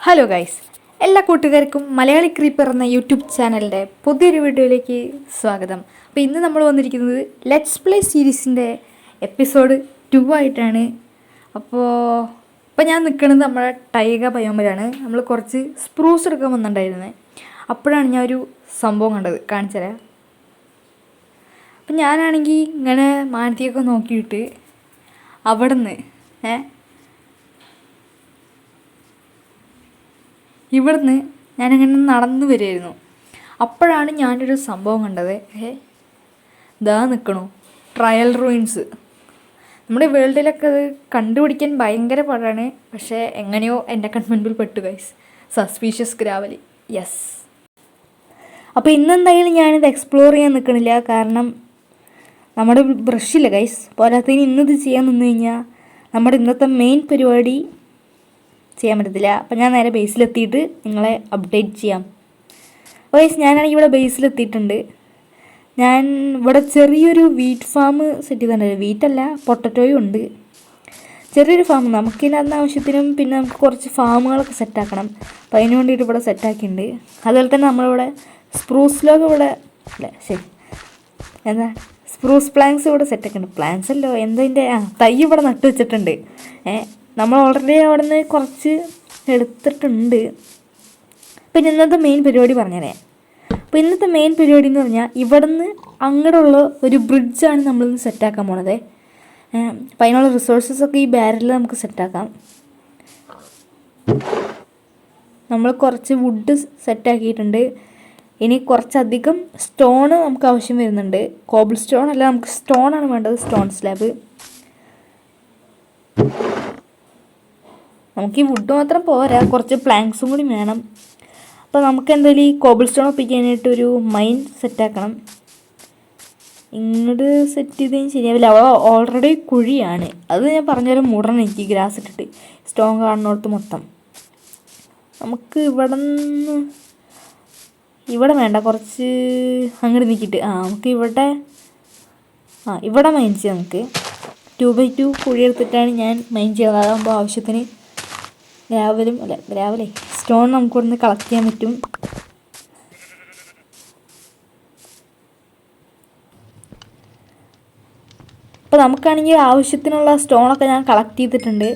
Hello guys, എല്ലാ കൂട്ടുകാർക്കും Malayali creeper എന്ന യൂട്യൂബ് ചാനലിൻ്റെ പുതിയൊരു വീഡിയോയിലേക്ക് സ്വാഗതം. അപ്പോൾ ഇന്ന് നമ്മൾ വന്നിരിക്കുന്നത് ലെറ്റ്സ് പ്ലേ സീരീസിൻ്റെ എപ്പിസോഡ് 2 ആയിട്ടാണ്. അപ്പോൾ ഞാൻ നിൽക്കുന്നത് നമ്മുടെ ടൈഗ ബയോമിലാണ്. നമ്മൾ കുറച്ച് സ്പ്രൂസ് എടുക്കാൻ വന്നിട്ടുണ്ടായിരുന്നത്. അപ്പോഴാണ് ഞാൻ ഒരു സംഭവം കണ്ടത്, കാണിച്ചു തരാം. അപ്പം ഞാനാണെങ്കിൽ ഇങ്ങനെ മാനത്തേക്കൊക്കെ നോക്കിയിട്ട് അവിടെ നിന്ന് ഇവിടുന്ന് ഞാനിങ്ങനെ നടന്നു വരികയായിരുന്നു. അപ്പോഴാണ് ഞാനൊരു സംഭവം കണ്ടത്. ഇതാ നിൽക്കണു ട്രയൽ റൂയിൻസ്. നമ്മുടെ വേൾഡിലൊക്കെ അത് കണ്ടുപിടിക്കാൻ ഭയങ്കര പാടാണ്. പക്ഷേ എങ്ങനെയോ എൻ്റെ കൺമുൻപിൽ പെട്ടു ഗൈസ്. Suspicious ഗ്രാവലി, yes. അപ്പോൾ ഇന്നെന്തായാലും ഞാനിത് എക്സ്പ്ലോർ ചെയ്യാൻ നിൽക്കണില്ല. കാരണം നമ്മുടെ ബ്രഷില്ല ഗൈസ്. പോരാത്തതിന് ഇന്നിത് ചെയ്യാൻ നിന്ന് കഴിഞ്ഞാൽ നമ്മുടെ ഇന്നത്തെ മെയിൻ പരിപാടി ചെയ്യാൻ പറ്റത്തില്ല. അപ്പം ഞാൻ നേരെ ബേസിലെത്തിയിട്ട് നിങ്ങളെ അപ്ഡേറ്റ് ചെയ്യാം. ഗൈസ്, ഞാനാണെങ്കിൽ ഇവിടെ ബേസിലെത്തിയിട്ടുണ്ട്. ഞാൻ ഇവിടെ ചെറിയൊരു വീറ്റ് ഫാം സെറ്റ് ചെയ്തിട്ടുണ്ട്. വീറ്റല്ല, പൊട്ടറ്റോയും ഉണ്ട്. ചെറിയൊരു ഫാം നമുക്കിതിനകത്ത് ആവശ്യത്തിനും പിന്നെ നമുക്ക് കുറച്ച് ഫാമുകളൊക്കെ സെറ്റാക്കണം. അപ്പം അതിന് വേണ്ടിയിട്ട് ഇവിടെ സെറ്റാക്കിയിട്ടുണ്ട്. അതുപോലെ തന്നെ നമ്മളിവിടെ സ്പ്രൂസ് ലോഗ് ഇവിടെ സ്പ്രൂസ് പ്ലാങ്സ് ഇവിടെ സെറ്റാക്കിയിട്ടുണ്ട്. പ്ലാങ്സ് അല്ലോ എന്തതിൻ്റെ തൈ ഇവിടെ നട്ടു വെച്ചിട്ടുണ്ട്. നമ്മൾ ഓൾറെഡി അവിടെ നിന്ന് കുറച്ച് എടുത്തിട്ടുണ്ട്. പിന്നെ ഇന്നത്തെ മെയിൻ പരിപാടി പറഞ്ഞുതരാം. അപ്പോൾ ഇന്നത്തെ മെയിൻ പരിപാടി എന്ന് പറഞ്ഞാൽ ഇവിടെ നിന്ന് അങ്ങോട്ടുള്ള ഒരു ബ്രിഡ്ജാണ് നമ്മളിന്ന് സെറ്റാക്കാൻ പോണത്. അപ്പോൾ അതിനുള്ള റിസോഴ്സസൊക്കെ ഈ ബാരലിൽ നമുക്ക് സെറ്റാക്കാം. നമ്മൾ കുറച്ച് വുഡ് സെറ്റാക്കിയിട്ടുണ്ട്. ഇനി കുറച്ചധികം സ്റ്റോണ് നമുക്ക് ആവശ്യം വരുന്നുണ്ട്. കോബിൾ സ്റ്റോൺ അല്ല, നമുക്ക് സ്റ്റോണാണ് വേണ്ടത്, സ്റ്റോൺ സ്ലാബ്. നമുക്ക് ഈ വുഡ് മാത്രം പോരാ, കുറച്ച് പ്ലാങ്ക്സും കൂടി വേണം. അപ്പോൾ നമുക്ക് എന്തായാലും ഈ കോബിൾ സ്റ്റോൺ ഒപ്പിക്കാനായിട്ടൊരു മൈൻ സെറ്റാക്കണം. ഇങ്ങോട്ട് സെറ്റ് ചെയ്തതിന് ശരിയാവില്ല, അവ ഓൾറെഡി കുഴിയാണ്. അത് ഞാൻ പറഞ്ഞാലും മൂടണം എനിക്ക് ഗ്രാസ് ഇട്ടിട്ട് സ്റ്റോൺ കാണുന്നിടത്ത് മൊത്തം. നമുക്ക് ഇവിടെ വേണ്ട, കുറച്ച് അങ്ങോട്ട് നീക്കിയിട്ട് നമുക്ക് ഇവിടെ മൈൻ ചെയ്യാം. നമുക്ക് 2x2 കുഴി എടുത്തിട്ടാണ് ഞാൻ മൈൻ ചെയ്യുന്നത്. അതാകുമ്പോൾ ആവശ്യത്തിന് ഗ്രാവലേ സ്റ്റോൺ നമുക്ക് ഇവിടുന്ന് കളക്ട് ചെയ്യാൻ പറ്റും. അപ്പോൾ നമുക്കാണെങ്കിൽ ആവശ്യത്തിനുള്ള സ്റ്റോണൊക്കെ ഞാൻ കളക്ട് ചെയ്തിട്ടുണ്ട്.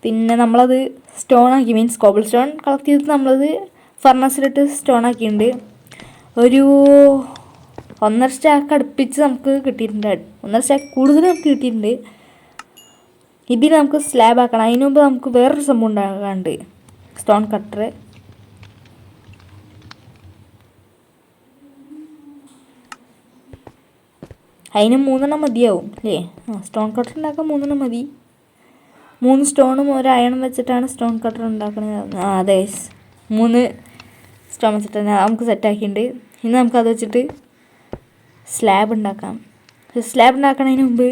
പിന്നെ നമ്മളത് സ്റ്റോണാക്കി, മീൻസ് കോബിൾ സ്റ്റോൺ കളക്ട് ചെയ്തിട്ട് നമ്മളത് ഫർണസിലിട്ട് സ്റ്റോണാക്കിയിട്ടുണ്ട്. ഒരു 1.5 സ്റ്റാക്ക് അടുപ്പിച്ച് നമുക്ക് കിട്ടിയിട്ടുണ്ട്. 1.5 സ്റ്റാക്ക് കൂടുതൽ നമുക്ക് കിട്ടിയിട്ടുണ്ട്. ഇതിൽ നമുക്ക് സ്ലാബ് ആക്കണം. അതിന് മുമ്പ് നമുക്ക് വേറൊരു സംഭവം ഉണ്ടാകാണ്ട്, സ്റ്റോൺ കട്ടർ. അതിന് 3 മതിയാവും അല്ലേ? സ്റ്റോൺ കട്ടർ ഉണ്ടാക്കാൻ 3 മതി. 3 സ്റ്റോണും ഒരു അയണും വെച്ചിട്ടാണ് സ്റ്റോൺ കട്ടർ ഉണ്ടാക്കുന്നത്. അതെ, 3 സ്റ്റോൺ വെച്ചിട്ട് നമുക്ക് സെറ്റാക്കിയിട്ടുണ്ട്. ഇനി നമുക്കത് വെച്ചിട്ട് സ്ലാബ് ഉണ്ടാക്കാം. സ്ലാബ് ഉണ്ടാക്കുന്നതിന് മുമ്പ്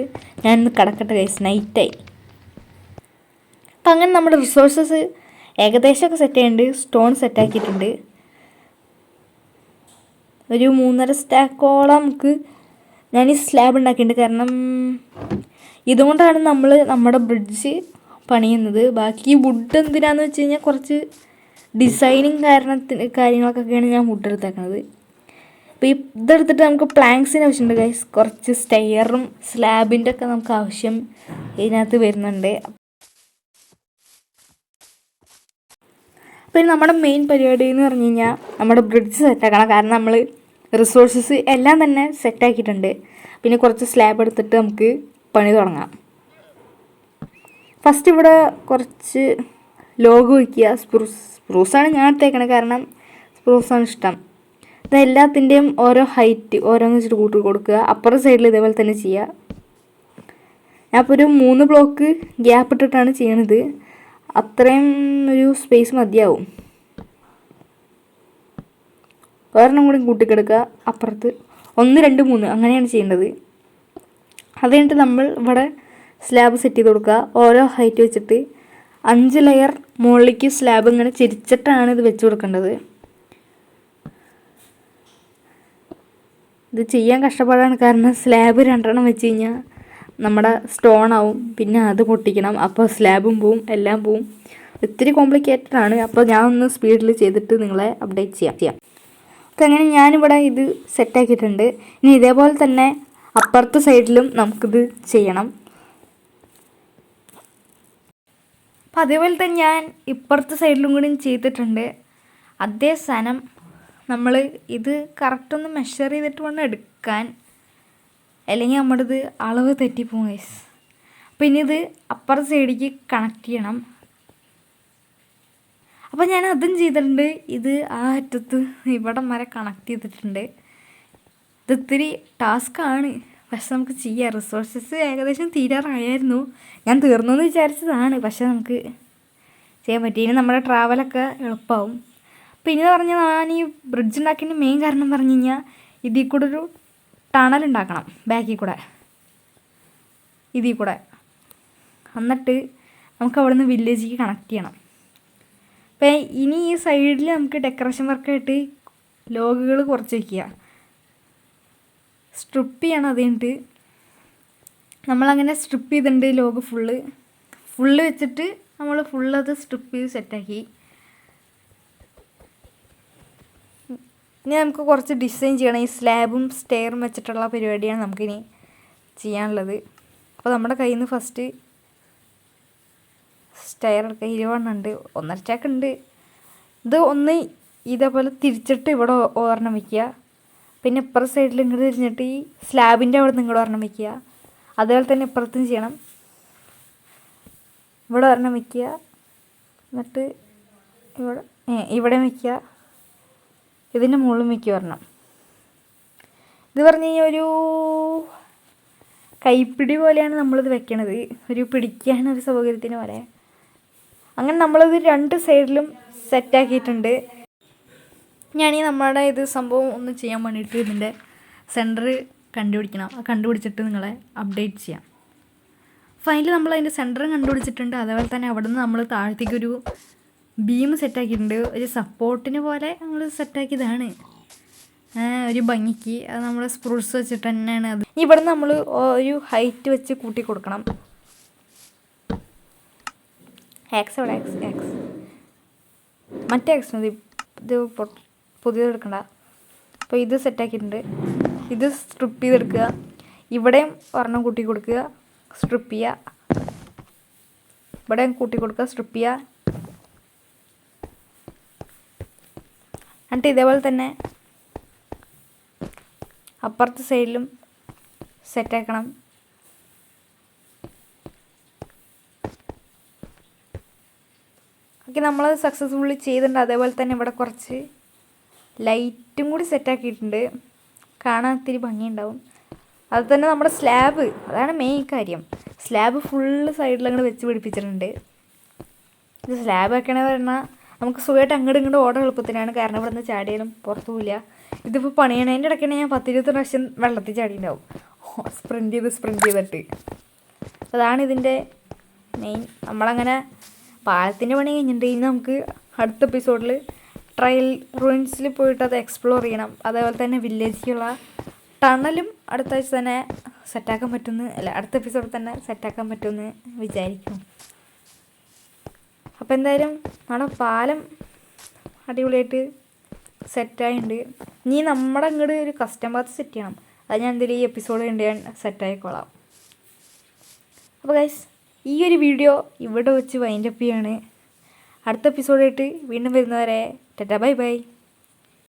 ഞാനിന്ന് കിടക്കട്ടെ ഗൈസ്, നൈറ്റായി. അപ്പം അങ്ങനെ നമ്മുടെ റിസോഴ്സസ് ഏകദേശമൊക്കെ സെറ്റ് ചെയ്യുന്നുണ്ട്. സ്റ്റോൺ സെറ്റാക്കിയിട്ടുണ്ട്. ഒരു 3.5 സ്റ്റാക്കോളം നമുക്ക് ഞാൻ ഈ സ്ലാബ് ഉണ്ടാക്കിയിട്ടുണ്ട്. കാരണം ഇതുകൊണ്ടാണ് നമ്മൾ നമ്മുടെ ബ്രിഡ്ജ് പണിയുന്നത്. ബാക്കി വുഡ് എന്തിനാന്ന് വെച്ച് കഴിഞ്ഞാൽ കുറച്ച് ഡിസൈനിങ് കാര്യങ്ങൾക്കൊക്കെയാണ് ഞാൻ വുഡ് എടുത്തേക്കുന്നത്. അപ്പോൾ ഇതെടുത്തിട്ട് നമുക്ക് പ്ലാങ്ക്സിന് ആവശ്യമുണ്ട് ഗൈസ്. കുറച്ച് സ്റ്റെയറും സ്ലാബിൻ്റെ ഒക്കെ നമുക്ക് ആവശ്യം ഇതിനകത്ത് വരുന്നുണ്ട്. പിന്നെ നമ്മുടെ മെയിൻ പരിപാടി എന്ന് പറഞ്ഞു കഴിഞ്ഞാൽ നമ്മുടെ ബ്രിഡ്ജ് സെറ്റാക്കണം. കാരണം നമ്മൾ റിസോഴ്സസ് എല്ലാം തന്നെ സെറ്റാക്കിയിട്ടുണ്ട്. പിന്നെ കുറച്ച് സ്ലാബ് എടുത്തിട്ട് നമുക്ക് പണി തുടങ്ങാം. ഫസ്റ്റ് ഇവിടെ കുറച്ച് ലോഗ് വയ്ക്കുക. സ്പ്രൂസാണ് ഞാൻ എടുത്തേക്കണത്, കാരണം സ്പ്രൂസാണ് ഇഷ്ടം. ഇത് എല്ലാത്തിൻ്റെയും ഓരോ ഹൈറ്റ് ഓരോന്ന് വെച്ചിട്ട് കൂട്ടി കൊടുക്കുക. അപ്പുറം സൈഡിൽ ഇതേപോലെ തന്നെ ചെയ്യുക. ഞാനിപ്പോൾ ഒരു 3 ബ്ലോക്ക് ഗ്യാപ്പ് ഇട്ടിട്ടാണ് ചെയ്യണത്. അത്രയും ഒരു സ്പേസ് മതിയാവും. ഒരെണ്ണം കൂടി കൂട്ടിക്കെടുക്കുക. അപ്പുറത്ത് 1 2 3 അങ്ങനെയാണ് ചെയ്യേണ്ടത്. അത് കഴിഞ്ഞിട്ട് നമ്മൾ ഇവിടെ സ്ലാബ് സെറ്റ് ചെയ്ത് കൊടുക്കുക. ഓരോ ഹൈറ്റ് വെച്ചിട്ട് 5 ലെയർ മുകളിലേക്ക് സ്ലാബ് ഇങ്ങനെ ചിരിച്ചിട്ടാണ് ഇത് വെച്ച് കൊടുക്കേണ്ടത്. ഇത് ചെയ്യാൻ കഷ്ടപ്പാടാണ്. കാരണം സ്ലാബ് 2 വെച്ച് കഴിഞ്ഞാൽ നമ്മുടെ സ്റ്റോൺ ആവും, പിന്നെ അത് പൊട്ടിക്കണം. അപ്പോൾ സ്ലാബും പോവും, എല്ലാം പോവും. ഇത്തിരി കോംപ്ലിക്കേറ്റഡ് ആണ്. അപ്പോൾ ഞാൻ ഒന്ന് സ്പീഡിൽ ചെയ്തിട്ട് നിങ്ങളെ അപ്ഡേറ്റ് ചെയ്യാം. അപ്പോൾ അങ്ങനെ ഞാനിവിടെ ഇത് സെറ്റാക്കിയിട്ടുണ്ട്. ഇനി ഇതേപോലെ തന്നെ അപ്പുറത്തെ സൈഡിലും നമുക്കിത് ചെയ്യണം. അപ്പം അതേപോലെ തന്നെ ഞാൻ ഇപ്പുറത്തെ സൈഡിലും കൂടി ചെയ്തിട്ടുണ്ട്. അതേ സാധനം നമ്മൾ ഇത് കറക്റ്റൊന്ന് മെഷർ ചെയ്തിട്ട് വേണം എടുക്കാൻ, അല്ലെങ്കിൽ നമ്മുടെ ഇത് അളവ് തെറ്റിപ്പോകും ഗൈസ്. അപ്പോൾ ഇനി ഇത് അപ്പുറത്തെ സൈഡിലേക്ക് കണക്ട് ചെയ്യണം. അപ്പോൾ ഞാൻ അതും ചെയ്തിട്ടുണ്ട്. ഇത് ആ അറ്റത്ത് ഇവിടം വരെ കണക്ട് ചെയ്തിട്ടുണ്ട്. ഇത് ഇത്തിരി ടാസ്ക്കാണ്, പക്ഷെ നമുക്ക് ചെയ്യാം. റിസോഴ്സസ് ഏകദേശം തീരാറായിരുന്നു. ഞാൻ തീർന്നു എന്ന് വിചാരിച്ചതാണ്, പക്ഷെ നമുക്ക് ചെയ്യാൻ പറ്റി. ഇനി നമ്മുടെ ട്രാവലൊക്കെ എളുപ്പമാവും. പിന്നെ പറഞ്ഞാൽ ഞാൻ ഈ ബ്രിഡ്ജ് ഉണ്ടാക്കിയതിൻ്റെ മെയിൻ കാരണം പറഞ്ഞു കഴിഞ്ഞാൽ ഇതിൽ കൂടെ ഒരു ടണൽ ഉണ്ടാക്കണം, ബാക്കിൽ കൂടെ, ഇതിൽ കൂടെ. എന്നിട്ട് നമുക്ക് അവിടെ നിന്ന് വില്ലേജിലേക്ക് കണക്ട് ചെയ്യണം. അപ്പം ഇനി ഈ സൈഡിൽ നമുക്ക് ഡെക്കറേഷൻ വർക്കായിട്ട് ലോഗുകൾ കുറച്ച് വയ്ക്കുക, സ്ട്രിപ്പ് ചെയ്യണം. അത് കഴിഞ്ഞിട്ട് നമ്മളങ്ങനെ സ്ട്രിപ്പ് ചെയ്തിട്ടുണ്ട് ലോഗ് ഫുള്ള് വെച്ചിട്ട് നമ്മൾ ഫുള്ളത് സ്ട്രിപ്പ് ചെയ്ത് സെറ്റാക്കി. ഇനി നമുക്ക് കുറച്ച് ഡിസൈൻ ചെയ്യണം. ഈ സ്ലാബും സ്റ്റെയറും വെച്ചിട്ടുള്ള പരിപാടിയാണ് നമുക്കിനി ചെയ്യാനുള്ളത്. അപ്പോൾ നമ്മുടെ കയ്യിൽ നിന്ന് ഫസ്റ്റ് സ്റ്റെയർ എടുക്കുക. 20 ഉണ്ട്, 1.5 ചാക്ക് ഉണ്ട്. ഇത് ഒന്ന് ഇതേപോലെ തിരിച്ചിട്ട് ഇവിടെ ഒരെണ്ണം വയ്ക്കുക. പിന്നെ ഇപ്പുറത്തെ സൈഡിൽ ഇങ്ങോട്ട് തിരിഞ്ഞിട്ട് ഈ സ്ലാബിൻ്റെ അവിടെ നിന്ന് ഇങ്ങോട്ട് ഒരെണ്ണം വയ്ക്കുക. അതേപോലെ തന്നെ ഇപ്പുറത്തും ചെയ്യണം. ഇവിടെ ഒരെണ്ണം വയ്ക്കുക, എന്നിട്ട് ഇവിടെ വയ്ക്കുക, ഇതിൻ്റെ മുകളിലും വയ്ക്കുക ഒരെണ്ണം. ഇത് പറഞ്ഞു കഴിഞ്ഞാൽ ഒരു കൈപ്പിടി പോലെയാണ് നമ്മളിത് വെക്കണത്, ഒരു പിടിക്കാനൊരു സൗകര്യത്തിന് പോലെ. അങ്ങനെ നമ്മളിത് 2 സൈഡിലും സെറ്റാക്കിയിട്ടുണ്ട്. ഞാനീ നമ്മുടെ ഇത് സംഭവം ഒന്ന് ചെയ്യാൻ വേണ്ടിയിട്ട് ഇതിൻ്റെ സെൻറ്റർ കണ്ടുപിടിക്കണം. കണ്ടുപിടിച്ചിട്ട് നിങ്ങളെ അപ്ഡേറ്റ് ചെയ്യാം. ഫൈനലി നമ്മൾ അതിൻ്റെ സെൻറ്ററും കണ്ടുപിടിച്ചിട്ടുണ്ട്. അതേപോലെ തന്നെ അവിടെ നിന്ന് നമ്മൾ താഴത്തേക്കൊരു ബീം സെറ്റാക്കിയിട്ടുണ്ട്. ഒരു സപ്പോർട്ടിന് പോലെ നമ്മൾ സെറ്റാക്കിയതാണ്, ഒരു ഭംഗിക്ക്. അത് നമ്മൾ സ്പ്രൂസ് വെച്ചിട്ട് തന്നെയാണ് അത്. ഇവിടെ നിന്ന് നമ്മൾ ഒരു ഹൈറ്റ് വെച്ച് കൂട്ടി കൊടുക്കണം. എക്സ് എവിടെ? എക്സ് മറ്റേ എക്സ് മതി, ഇത് പുതിയത് എടുക്കണ്ട. അപ്പോൾ ഇത് സെറ്റാക്കിയിട്ടുണ്ട്. ഇത് സ്ട്രിപ്പ് ചെയ്തെടുക്കുക. ഇവിടെയും ഒരെണ്ണം കൂട്ടി കൊടുക്കുക, സ്ട്രിപ്പ് ചെയ്യുക. ഇവിടെയും കൂട്ടി കൊടുക്കുക, സ്ട്രിപ്പ് ചെയ്യുക. എന്നിട്ട് ഇതേപോലെ തന്നെ അപ്പുറത്തെ സൈഡിലും സെറ്റാക്കണം. ഓക്കെ, നമ്മളത് സക്സസ്ഫുള്ളി ചെയ്തിട്ടുണ്ട്. അതേപോലെ തന്നെ ഇവിടെ കുറച്ച് ലൈറ്റും കൂടി സെറ്റാക്കിയിട്ടുണ്ട്, കാണാൻ ഇത്തിരി ഭംഗിയുണ്ടാവും. അത് തന്നെ നമ്മുടെ സ്ലാബ്, അതാണ് മെയിൻ കാര്യം. സ്ലാബ് ഫുള്ള് സൈഡിലങ്ങോട്ട് വെച്ച് പിടിപ്പിച്ചിട്ടുണ്ട്. ഇത് സ്ലാബ് വെക്കണമെന്ന് പറഞ്ഞാൽ നമുക്ക് സുഖമായിട്ട് അങ്ങോട്ടും ഇങ്ങോട്ടും ഓർഡർ എളുപ്പത്തിനാണ്, കാരണം ഇവിടെ നിന്ന് ചാടിയാലും പുറത്തു പോവില്ല. ഇതിപ്പോൾ പണിയണതിൻ്റെ ഇടയ്ക്കാണ് ഞാൻ 10-20 പ്രാവശ്യം വെള്ളത്തിൽ ചാടിയിട്ടുണ്ടാവും, സ്പ്രിൻ്റ് ചെയ്തിട്ട്. അതാണ് ഇതിൻ്റെ മെയിൻ. നമ്മളങ്ങനെ പാലത്തിൻ്റെ പണി കഴിഞ്ഞിട്ടുണ്ട്. ഇനി നമുക്ക് അടുത്ത എപ്പിസോഡിൽ ട്രയൽ റൂയിൻസിൽ പോയിട്ട് അത് എക്സ്പ്ലോർ ചെയ്യണം. അതേപോലെ തന്നെ വില്ലേജിലുള്ള ടണലും അടുത്ത ആഴ്ച തന്നെ സെറ്റാക്കാൻ പറ്റുമെന്ന്, അടുത്ത എപ്പിസോഡിൽ തന്നെ സെറ്റാക്കാൻ പറ്റുമെന്ന് വിചാരിക്കും. അപ്പോൾ എന്തായാലും നമ്മുടെ പാലം അടിപൊളിയായിട്ട് സെറ്റായിട്ടുണ്ട്. ഇനി നമ്മുടെ അങ്ങോട്ട് ഒരു കസ്റ്റം ബാത്ത് സെറ്റ് ചെയ്യണം. അത് ഞാൻ എന്തെങ്കിലും ഈ എപ്പിസോഡ് കണ്ട് ഞാൻ സെറ്റായിക്കോളാം. അപ്പോൾ ഗൈസ്, ഈ ഒരു വീഡിയോ ഇവിടെ വെച്ച് വൈൻഡപ്പ് ചെയ്യാണ്. അടുത്ത എപ്പിസോഡായിട്ട് വീണ്ടും വരുന്നവരെ ടാറ്റാ ബൈ ബൈ.